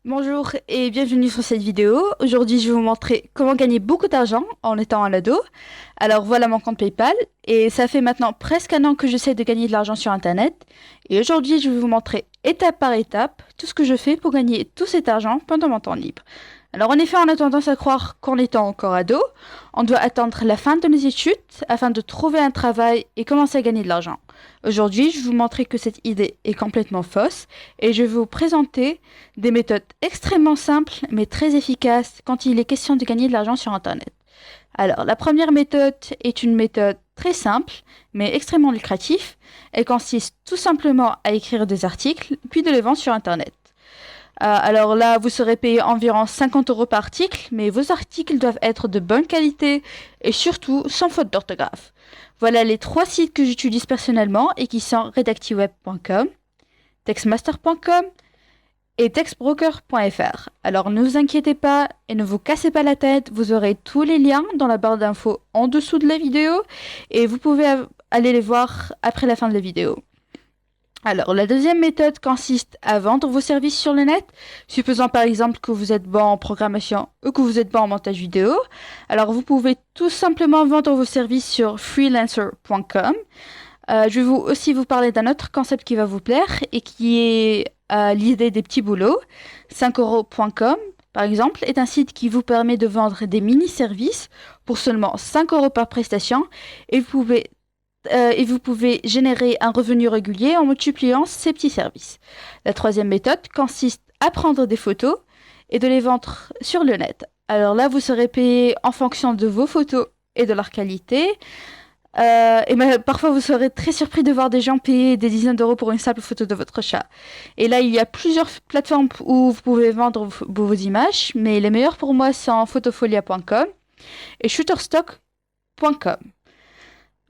Bonjour et bienvenue sur cette vidéo. Aujourd'hui, je vais vous montrer comment gagner beaucoup d'argent en étant un ado. Alors voilà mon compte PayPal et ça fait maintenant presque un an que j'essaie de gagner de l'argent sur Internet. Et aujourd'hui, je vais vous montrer étape par étape tout ce que je fais pour gagner tout cet argent pendant mon temps libre. Alors en effet, on a tendance à croire qu'en étant encore ado, on doit attendre la fin de nos études afin de trouver un travail et commencer à gagner de l'argent. Aujourd'hui, je vais vous montrer que cette idée est complètement fausse et je vais vous présenter des méthodes extrêmement simples mais très efficaces quand il est question de gagner de l'argent sur Internet. Alors, la première méthode est une méthode très simple mais extrêmement lucrative. Elle consiste tout simplement à écrire des articles puis de les vendre sur Internet. Alors là, vous serez payé environ 50 € par article, mais vos articles doivent être de bonne qualité et surtout sans faute d'orthographe. Voilà les 3 sites que j'utilise personnellement et qui sont redactiweb.com, textmaster.com et textbroker.fr. Alors ne vous inquiétez pas et ne vous cassez pas la tête, vous aurez tous les liens dans la barre d'infos en dessous de la vidéo et vous pouvez aller les voir après la fin de la vidéo. Alors, la deuxième méthode consiste à vendre vos services sur le net, supposant par exemple que vous êtes bon en programmation ou que vous êtes bon en montage vidéo. Alors, vous pouvez tout simplement vendre vos services sur freelancer.com. Je vais aussi vous parler d'un autre concept qui va vous plaire et qui est l'idée des petits boulots. 5euros.com, par exemple, est un site qui vous permet de vendre des mini-services pour seulement 5 € par prestation et vous pouvez générer un revenu régulier en multipliant ces petits services. La troisième méthode consiste à prendre des photos et de les vendre sur le net. Alors là, vous serez payé en fonction de vos photos et de leur qualité. Parfois, vous serez très surpris de voir des gens payer des dizaines d'euros pour une simple photo de votre chat. Et là, il y a plusieurs plateformes où vous pouvez vendre vos images, mais les meilleures pour moi sont photofolia.com et shutterstock.com.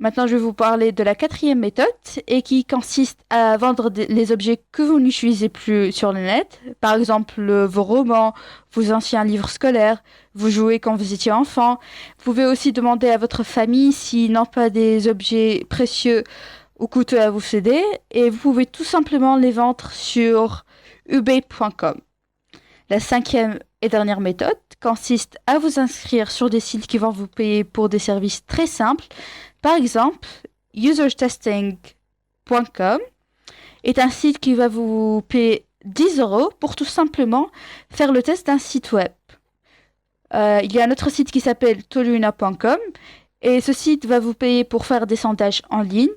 Maintenant, je vais vous parler de la quatrième méthode et qui consiste à vendre les objets que vous n'utilisez plus sur le net. Par exemple, vos romans, vos anciens livres scolaires, vos jouets quand vous étiez enfant. Vous pouvez aussi demander à votre famille s'ils n'ont pas des objets précieux ou coûteux à vous céder. Et vous pouvez tout simplement les vendre sur ebay.com. La cinquième et dernière méthode consiste à vous inscrire sur des sites qui vont vous payer pour des services très simples. Par exemple, usertesting.com est un site qui va vous payer 10 € pour tout simplement faire le test d'un site web. Il y a un autre site qui s'appelle toluna.com et ce site va vous payer pour faire des sondages en ligne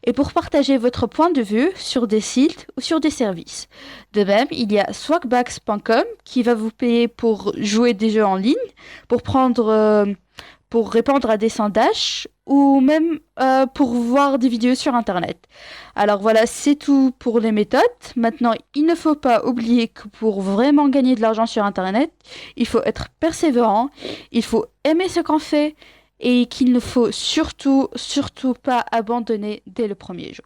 et pour partager votre point de vue sur des sites ou sur des services. De même, il y a swagbags.com qui va vous payer pour jouer des jeux en ligne, pour répondre à des sondages ou même pour voir des vidéos sur Internet. Alors voilà, c'est tout pour les méthodes. Maintenant, il ne faut pas oublier que pour vraiment gagner de l'argent sur Internet, il faut être persévérant, il faut aimer ce qu'on fait et qu'il ne faut surtout pas abandonner dès le premier jour.